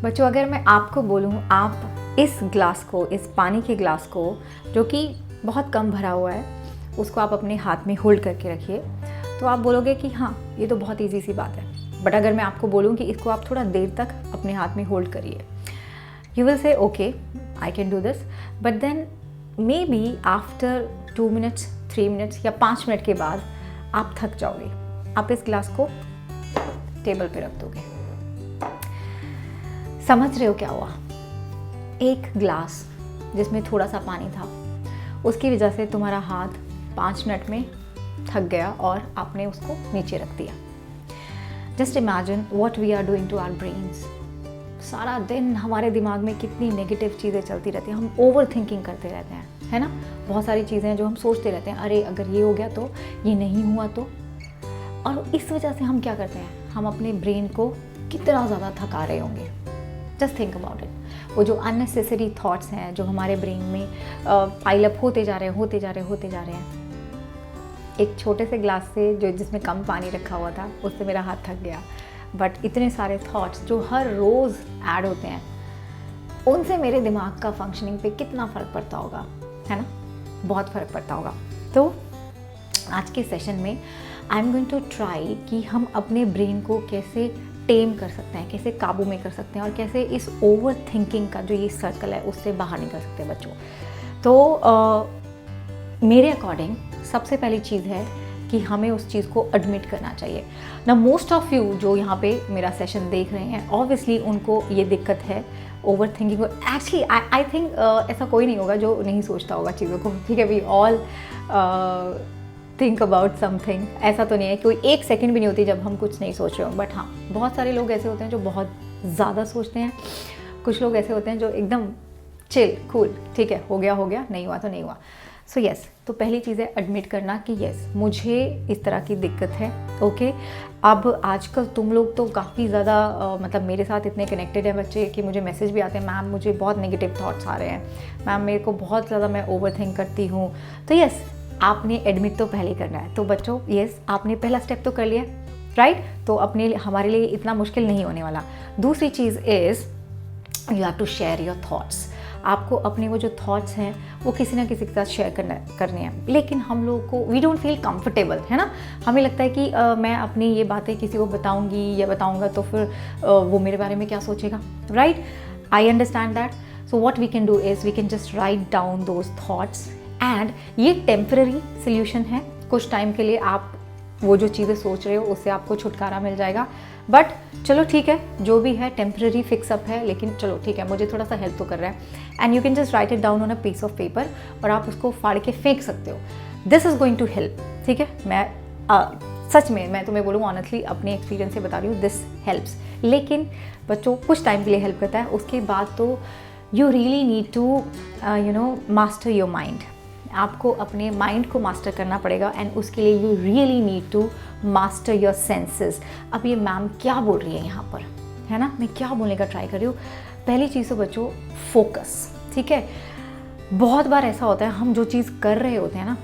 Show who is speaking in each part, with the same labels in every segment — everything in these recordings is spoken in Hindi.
Speaker 1: बच्चों, अगर मैं आपको बोलूँ आप इस ग्लास को, इस पानी के ग्लास को जो कि बहुत कम भरा हुआ है, उसको आप अपने हाथ में होल्ड करके रखिए, तो आप बोलोगे कि हाँ ये तो बहुत ईजी सी बात है। बट अगर मैं आपको बोलूँ कि इसको आप थोड़ा देर तक अपने हाथ में होल्ड करिए, you will say okay I can do this, but then maybe after 2 minutes 3 minutes या 5 मिनट के बाद आप थक जाओगे। आप इस ग्लास को टेबल पे रख दोगे। समझ रहे हो क्या हुआ? एक ग्लास जिसमें थोड़ा सा पानी था, उसकी वजह से तुम्हारा हाथ 5 मिनट में थक गया और आपने उसको नीचे रख दिया। Just imagine what we are doing to our brains. सारा दिन हमारे दिमाग में कितनी नेगेटिव चीज़ें चलती रहती हैं, हम ओवर थिंकिंग करते रहते हैं, है ना। बहुत सारी चीज़ें हैं जो हम सोचते रहते हैं, अरे अगर ये हो गया तो, ये नहीं हुआ तो। और इस वजह से हम क्या करते हैं, हम अपने ब्रेन को कितना ज़्यादा थका रहे होंगे। Just think about it. वो जो अननेसेसरी थॉट्स हैं जो हमारे ब्रेन में पाइलअप होते जा रहे हैं। एक छोटे से ग्लास से जो जिसमें कम पानी रखा हुआ था, उससे मेरा हाथ थक गया, बट इतने सारे थॉट्स जो हर रोज़ ऐड होते हैं, उनसे मेरे दिमाग का फंक्शनिंग पे कितना फ़र्क पड़ता होगा, है ना। बहुत फ़र्क पड़ता होगा। तो आज के सेशन में I am going to try कि हम अपने ब्रेन को कैसे टेम कर सकते हैं, कैसे काबू में कर सकते हैं और कैसे इस ओवर थिंकिंग का जो ये सर्कल है उससे बाहर निकल सकते हैं बच्चों। तो मेरे अकॉर्डिंग सबसे पहली चीज़ है कि हमें उस चीज़ को एडमिट करना चाहिए ना। मोस्ट ऑफ यू जो यहाँ पे मेरा सेशन देख रहे हैं, ऑब्वियसली उनको ये दिक्कत है ओवर थिंकिंग को। एक्चुअली आई थिंक ऐसा कोई नहीं होगा जो नहीं सोचता होगा चीज़ों को, ठीक है। We all think about something. ऐसा तो नहीं है, कोई एक सेकंड भी नहीं होती जब हम कुछ नहीं सोच रहे हो। बट हाँ, बहुत सारे लोग ऐसे होते हैं जो बहुत ज़्यादा सोचते हैं। कुछ लोग ऐसे होते हैं जो एकदम चिल, कूल, ठीक है, हो गया, नहीं हुआ तो नहीं हुआ। सो यस, तो पहली चीज़ है एडमिट करना कि यस मुझे इस तरह की दिक्कत है। ओके, अब आजकल तुम लोग तो काफ़ी ज़्यादा मतलब मेरे साथ इतने कनेक्टेड हैं बच्चे कि मुझे मैसेज भी आते हैं, मैम मुझे बहुत नेगेटिव थॉट्स आ रहे हैं, मैम मेरे को बहुत ज़्यादा मैं ओवर थिंक करती हूँ। तो यस, आपने एडमिट तो पहले करना है। तो बच्चों यस, आपने पहला स्टेप तो कर लिया, राइट। तो हमारे लिए इतना मुश्किल नहीं होने वाला। दूसरी चीज़ is you have to share your thoughts. आपको अपने वो जो थॉट्स हैं वो किसी ना किसी के साथ शेयर करने हैं। लेकिन हम लोग को वी डोंट फील कंफर्टेबल, है ना। हमें लगता है कि मैं अपनी ये बातें किसी को बताऊंगी या बताऊंगा तो फिर वो मेरे बारे में क्या सोचेगा, right. I understand that. So what we can do is we can just write down those thoughts and ये टेम्पररी सोल्यूशन है। कुछ टाइम के लिए आप वो जो चीज़ें सोच रहे हो उससे आपको छुटकारा मिल जाएगा। बट चलो ठीक है, जो भी है टेम्पररी फिक्सअप है, लेकिन चलो ठीक है, मुझे थोड़ा सा हेल्प तो कर रहा है। And you can just write it down on a piece of paper और आप उसको फाड़ के फेंक सकते हो। This is going to help, ठीक है। मैं सच में मैं तुम्हें बोलूँ ऑनेस्टली, अपने एक्सपीरियंस से बता रही हूँ, दिस हेल्प्स। लेकिन बच्चों कुछ टाइम के लिए हेल्प करता है, उसके बाद तो you really need to master your mind. आपको अपने माइंड को मास्टर करना पड़ेगा एंड उसके लिए you really need to master your senses. अब ये मैम क्या बोल रही है यहाँ पर, है ना, मैं क्या बोलने का ट्राई कर रही हूँ। पहली चीज़ तो बच्चों फोकस, ठीक है। बहुत बार ऐसा होता है हम जो चीज़ कर रहे होते हैं ना,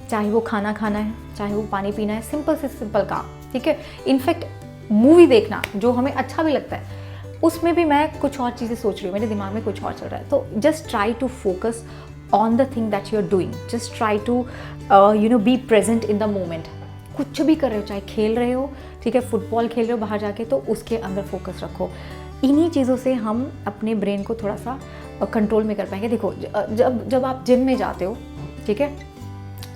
Speaker 1: चाहे वो खाना खाना है, चाहे वो पानी पीना है, सिंपल से सिंपल काम, ठीक है। इनफैक्ट मूवी देखना जो हमें अच्छा भी लगता है, उसमें भी मैं कुछ और चीज़ें सोच रही हूँ, मेरे दिमाग में कुछ और चल रहा है। तो just try to focus on the thing that you're doing. Just try to be present in the moment. कुछ भी कर रहे हो, चाहे खेल रहे हो, ठीक है, फुटबॉल खेल रहे हो बाहर जाके, तो उसके अंदर फोकस रखो। इन्हीं चीज़ों से हम अपने ब्रेन को थोड़ा सा कंट्रोल में कर पाएंगे। देखो जब आप जिम में जाते हो, ठीक है,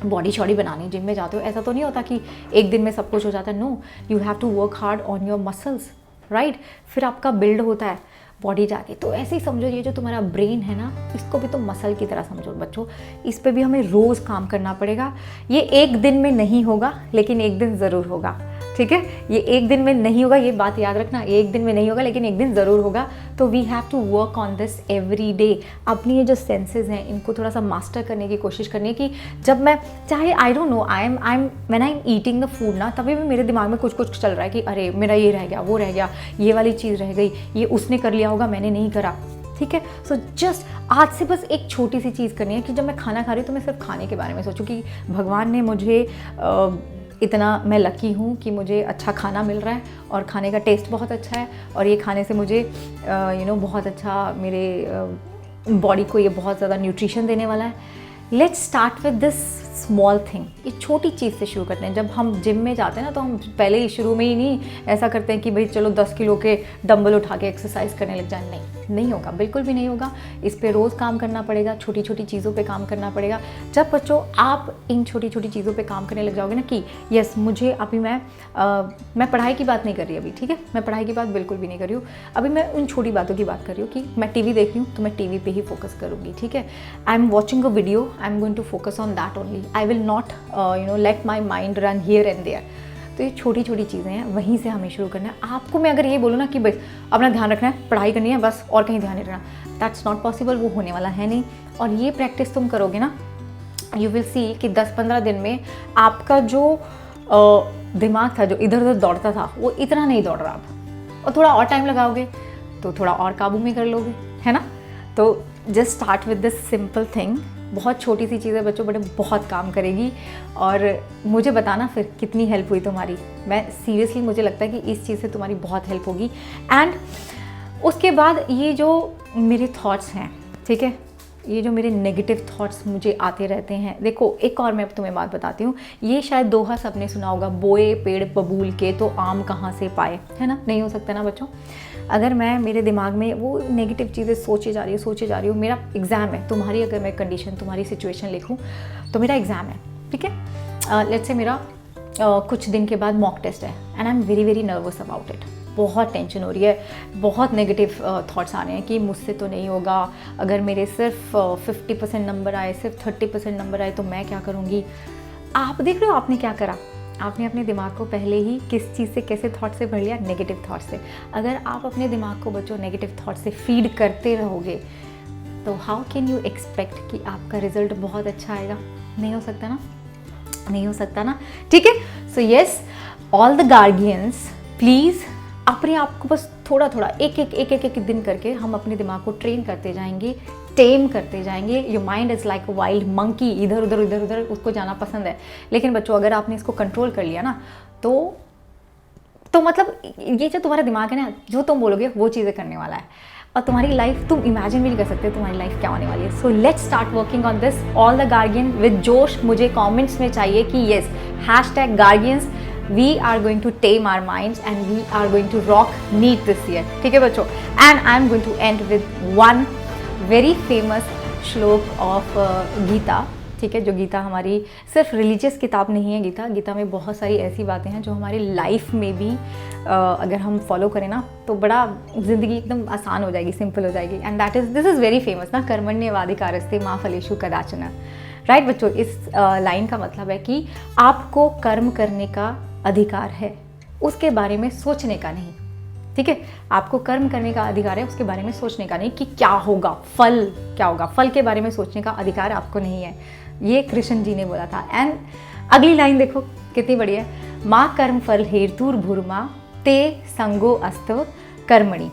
Speaker 1: बॉडी शॉडी बनाने जिम में जाते हो, ऐसा तो नहीं होता कि एक दिन में सब कुछ हो जाता है। No, you have to work hard on your muscles, right. फिर आपका बिल्ड होता है बॉडी जाके। तो ऐसे ही समझो, ये जो तुम्हारा ब्रेन है ना, इसको भी तो मसल की तरह समझो बच्चों। इस पे भी हमें रोज़ काम करना पड़ेगा। ये एक दिन में नहीं होगा, लेकिन एक दिन ज़रूर होगा, ठीक है। ये एक दिन में नहीं होगा, ये बात याद रखना, ये एक दिन में नहीं होगा, लेकिन एक दिन ज़रूर होगा। तो we have to work on this every day. अपनी ये जो सेंसेस हैं इनको थोड़ा सा मास्टर करने की कोशिश करनी है कि जब मैं चाहे I don't know I am when I am eating the food ना, तभी भी मेरे दिमाग में कुछ चल रहा है कि अरे मेरा ये रह गया, वो रह गया, ये वाली चीज़ रह गई, ये उसने कर लिया होगा, मैंने नहीं करा, ठीक है। सो जस्ट आज से बस एक छोटी सी चीज़ करनी है कि जब मैं खाना खा रही हूँ तो मैं सिर्फ खाने के बारे में सोचूं कि भगवान ने मुझे इतना मैं लकी हूँ कि मुझे अच्छा खाना मिल रहा है और खाने का टेस्ट बहुत अच्छा है और ये खाने से मुझे बहुत अच्छा मेरे बॉडी को ये बहुत ज़्यादा न्यूट्रिशन देने वाला है। Let's start with this small thing. ये छोटी चीज़ से शुरू करते हैं। जब हम जिम में जाते हैं ना तो हम पहले ही शुरू में ही नहीं ऐसा करते हैं कि भाई चलो 10 किलो के डंबल उठा के एक्सरसाइज करने लग जाए। नहीं होगा, बिल्कुल भी नहीं होगा। इस पे रोज़ काम करना पड़ेगा, छोटी छोटी चीज़ों पे काम करना पड़ेगा। जब बच्चों आप इन छोटी छोटी चीज़ों पे काम करने लग जाओगे ना कि यस मुझे अभी मैं पढ़ाई की बात नहीं कर रही अभी, ठीक है, मैं पढ़ाई की बात बिल्कुल भी नहीं कर रही हूँ अभी, मैं उन छोटी बातों की बात कर रही हूँ कि मैं टीवी देख रही हूँ तो मैं टीवी पे ही फोकस करूँगी, ठीक है। I am watching a video, I am going to focus on that only, I will not let my mind run here and there. तो ये छोटी छोटी चीज़ें हैं, वहीं से हमें शुरू करना है। आपको मैं अगर ये बोलूँ ना कि बस अपना ध्यान रखना है, पढ़ाई करनी है बस और कहीं ध्यान नहीं रखना, दैट्स नॉट पॉसिबल, वो होने वाला है नहीं। और ये प्रैक्टिस तुम करोगे ना, यू विल सी कि 10-15 दिन में आपका जो दिमाग था जो इधर उधर दौड़ता था वो इतना नहीं दौड़ रहा अब, और थोड़ा और टाइम लगाओगे तो थोड़ा और काबू में कर लोगे, है ना। तो just start with this simple thing. बहुत छोटी सी चीज़ें बच्चों बड़े बहुत काम करेगी और मुझे बताना फिर कितनी हेल्प हुई तुम्हारी। मैं सीरियसली मुझे लगता है कि इस चीज़ से तुम्हारी बहुत हेल्प होगी। एंड उसके बाद ये जो मेरे थॉट्स हैं, ठीक है, ये जो मेरे नेगेटिव थॉट्स मुझे आते रहते हैं, देखो एक और मैं अब तुम्हें बात बताती हूँ। ये शायद दोहा सबने सुना होगा, बोए पेड़ बबूल के तो आम कहाँ से पाए, है ना। नहीं हो सकता ना बच्चों। अगर मैं मेरे दिमाग में वो नेगेटिव चीज़ें सोचे जा रही हूँ, मेरा एग्ज़ाम है, तुम्हारी अगर मैं कंडीशन तुम्हारी सिचुएशन लिखूँ तो मेरा एग्ज़ाम है, ठीक है, लेट्स से मेरा कुछ दिन के बाद मॉक टेस्ट है and I am very very nervous about it. बहुत टेंशन हो रही है, बहुत नेगेटिव थॉट्स आ रहे हैं कि मुझसे तो नहीं होगा, अगर मेरे सिर्फ 50% नंबर आए, सिर्फ 30% नंबर आए तो मैं क्या करूँगी। आप देख रहे हो आपने क्या करा, आपने अपने दिमाग को पहले ही किस चीज़ से, कैसे थॉट से भर लिया, नेगेटिव थॉट से। अगर आप अपने दिमाग को बच्चों नेगेटिव थॉट से फीड करते रहोगे तो हाउ कैन यू एक्सपेक्ट कि आपका रिजल्ट बहुत अच्छा आएगा। नहीं हो सकता ना, नहीं हो सकता ना, ठीक है। So yes, all the guardians please अपने आप को बस थोड़ा थोड़ा एक दिन करके हम अपने दिमाग को ट्रेन करते जाएंगे, टेम करते जाएंगे। Your mind is like a wild monkey, इधर उधर उसको जाना पसंद है। लेकिन बच्चों अगर आपने इसको कंट्रोल कर लिया ना तो मतलब ये जो तुम्हारा दिमाग है ना, जो तुम बोलोगे वो चीज़ें करने वाला है और तुम्हारी लाइफ तुम इमेजिन भी नहीं कर सकते तुम्हारी लाइफ क्या होने वाली है। So let's start working on this, all the guardian with जोश। मुझे कमेंट्स में चाहिए कि yes #guardians we are going to tame our minds and we are going to rock NEET this year, ठीक है बच्चों। and I'm going to end with one very famous श्लोक of गीता, ठीक है, जो गीता हमारी सिर्फ रिलीजियस किताब नहीं है। गीता में बहुत सारी ऐसी बातें हैं जो हमारी लाइफ में भी अगर हम फॉलो करें ना तो बड़ा ज़िंदगी एकदम आसान हो जाएगी, सिंपल हो जाएगी। And this is very famous ना, कर्मण्येवाधिकारस्ते मा फलेषु कदाचन। राइट बच्चों, इस लाइन का मतलब है कि आपको कर्म करने का अधिकार है, उसके बारे में सोचने का नहीं, ठीक है। आपको कर्म करने का अधिकार है, उसके बारे में सोचने का नहीं कि क्या होगा, फल क्या होगा, फल के बारे में सोचने का अधिकार आपको नहीं है। ये कृष्ण जी ने बोला था। एंड अगली लाइन देखो कितनी बढ़िया है, माँ कर्म फल हेतुर्भुर्मा ते संगो अस्तव कर्मणि।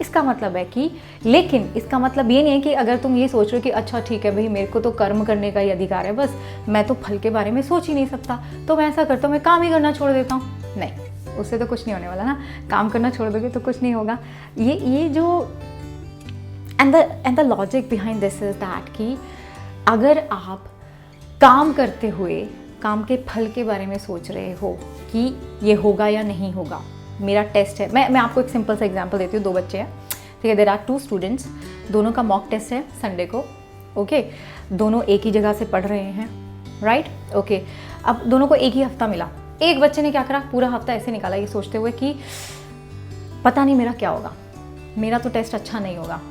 Speaker 1: इसका मतलब है कि, लेकिन इसका मतलब ये नहीं है कि अगर तुम ये सोच रहे हो कि अच्छा ठीक है भाई मेरे को तो कर्म करने का ही अधिकार है, बस मैं तो फल के बारे में सोच ही नहीं सकता तो मैं ऐसा करता हूँ, मैं काम ही करना छोड़ देता हूँ। नहीं, उससे तो कुछ नहीं होने वाला ना, काम करना छोड़ दोगे तो कुछ नहीं होगा। ये जो and the logic behind this is that कि अगर आप काम करते हुए काम के फल के बारे में सोच रहे हो कि ये होगा या नहीं होगा, मेरा टेस्ट है, मैं आपको एक सिंपल सा एग्जांपल देती हूँ। 2 बच्चे हैं, ठीक है, देयर आर 2 स्टूडेंट्स, दोनों का मॉक टेस्ट है संडे को, ओके, दोनों एक ही जगह से पढ़ रहे हैं, राइट, ओके। अब दोनों को एक ही हफ्ता मिला। एक बच्चे ने क्या करा, पूरा हफ्ता ऐसे निकाला ये सोचते हुए कि पता नहीं मेरा क्या होगा, मेरा तो टेस्ट अच्छा नहीं होगा,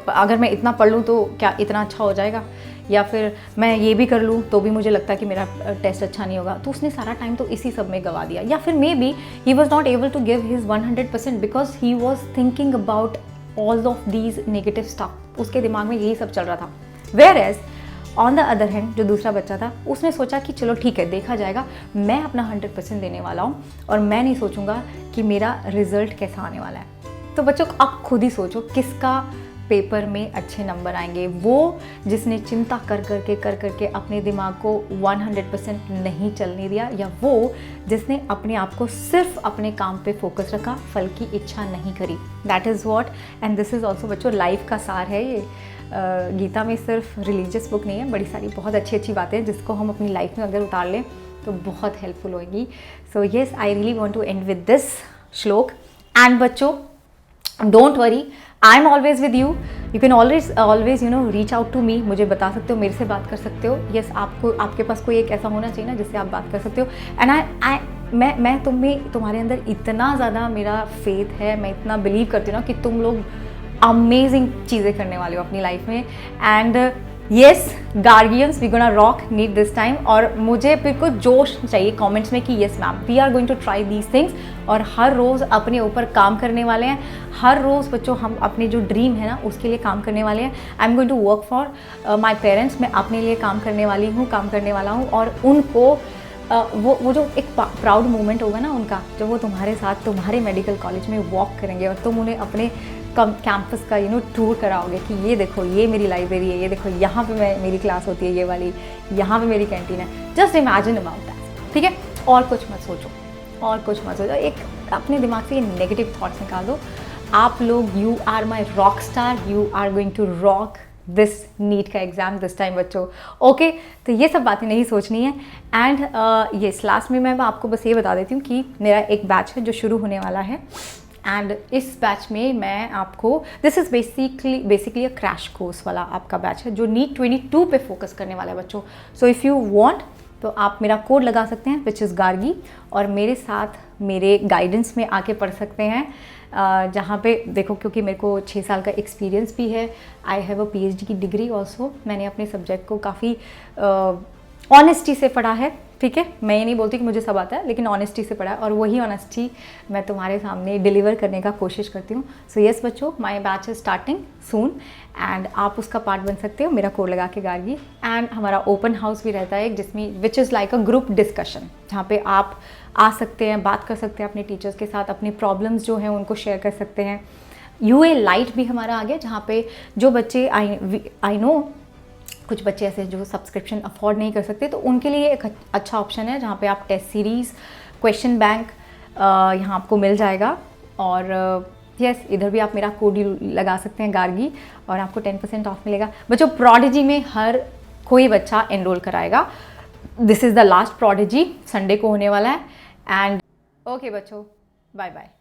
Speaker 1: अगर मैं इतना पढ़ लूँ तो क्या इतना अच्छा हो जाएगा, या फिर मैं ये भी कर लूँ तो भी मुझे लगता है कि मेरा टेस्ट अच्छा नहीं होगा। तो उसने सारा टाइम तो इसी सब में गवा दिया, या फिर maybe he was not able to give his 100% because he was thinking about all of these negative stuff. उसके दिमाग में यही सब चल रहा था। Whereas on the other hand जो दूसरा बच्चा था उसने सोचा कि चलो ठीक है देखा जाएगा, मैं अपना 100% देने वाला हूँ और मैं नहीं सोचूंगा कि मेरा रिजल्ट कैसा आने वाला है। तो बच्चों आप खुद ही सोचो किसका पेपर में अच्छे नंबर आएंगे। वो जिसने चिंता कर करके अपने दिमाग को 100% नहीं चलने दिया, या वो जिसने अपने आप को सिर्फ अपने काम पे फोकस रखा, फल की इच्छा नहीं करी। That is what, and this is also बच्चों लाइफ का सार है ये। गीता में सिर्फ रिलीजियस बुक नहीं है, बड़ी सारी बहुत अच्छी अच्छी बातें हैं जिसको हम अपनी लाइफ में अगर उतार लें तो बहुत हेल्पफुल होगी। So yes, I really want to end with this श्लोक। एंड बच्चों, don't worry, I am always with you. You can always reach out to me. मुझे बता सकते हो, मेरे से बात कर सकते हो। यस, आपको आपके पास कोई एक ऐसा होना चाहिए ना जिससे आप बात कर सकते हो। एंड मैं तुम्हारे अंदर इतना ज़्यादा मेरा फेथ है, मैं इतना बिलीव करती हूँ ना कि तुम लोग अमेजिंग चीज़ें करने वाले हो अपनी लाइफ में। And yes guardians, we gonna rock need this time. और मुझे बिल्कुल जोश चाहिए कमेंट्स में कि yes ma'am, we are going to try these things. और हर रोज़ अपने ऊपर काम करने वाले हैं। हर रोज़ बच्चों हम अपने जो ड्रीम है ना उसके लिए काम करने वाले हैं। I am going to work for my parents. मैं अपने लिए काम करने वाला हूँ। और उनको वो जो एक प्राउड मोमेंट होगा ना उनका, जब वो तुम्हारे साथ तुम्हारे मेडिकल कॉलेज में वॉक करेंगे और तुम उन्हें अपने कैंपस का टूर कराओगे कि ये देखो, ये मेरी लाइब्रेरी है, ये देखो यहाँ पे मेरी क्लास होती है, ये वाली यहाँ पे मेरी कैंटीन है। जस्ट इमेजिन अबाउट दैट, ठीक है? और कुछ मत सोचो। एक अपने दिमाग से ये नेगेटिव थॉट्स निकाल दो। आप लोग, you are my rock star, you are going to rock this NEET का एग्ज़ाम दिस टाइम बच्चों। ओके, तो ये सब बातें नहीं सोचनी है। एंड ये लास्ट में मैं आपको बस ये बता देती हूँ कि मेरा एक बैच है जो शुरू होने वाला है। एंड इस बैच में मैं आपको, this is basically a crash course वाला आपका बैच है जो नीट 22 पे फोकस करने वाला है बच्चों। सो इफ़ यू वांट तो आप मेरा कोड लगा सकते हैं विच इज़ गार्गी, और मेरे साथ मेरे गाइडेंस में आके पढ़ सकते हैं। जहाँ पे देखो, क्योंकि मेरे को 6 साल का एक्सपीरियंस भी है, आई हैव अ PhD की डिग्री ऑल्सो। मैंने अपने सब्जेक्ट को काफ़ी ऑनेस्टी से पढ़ा है, ठीक है? मैं ये नहीं बोलती कि मुझे सब आता है, लेकिन ऑनेस्टी से पढ़ा है, और वही ऑनेस्टी मैं तुम्हारे सामने डिलीवर करने का कोशिश करती हूँ। सो येस बच्चों, my batch is starting soon and आप उसका पार्ट बन सकते हो, मेरा कोड लगा के गार्गी। एंड हमारा ओपन हाउस भी रहता है जिसमें which is like a group discussion, जहाँ पे आप आ सकते हैं, बात कर सकते हैं अपने टीचर्स के साथ, अपनी प्रॉब्लम्स जो हैं उनको शेयर कर सकते हैं। UA लाइट भी हमारा आ गया, जहाँ पे जो बच्चे आई नो कुछ बच्चे ऐसे जो सब्सक्रिप्शन अफोर्ड नहीं कर सकते, तो उनके लिए एक अच्छा ऑप्शन है जहाँ पे आप टेस्ट सीरीज़, क्वेश्चन बैंक यहाँ आपको मिल जाएगा। और यस, इधर भी आप मेरा कोड लगा सकते हैं गार्गी, और आपको 10% ऑफ मिलेगा। बच्चों, प्रोडिजी में हर कोई बच्चा एनरोल कराएगा। This is the last prodigy, Sunday को होने वाला है। एंड ओके बच्चों, बाय बाय।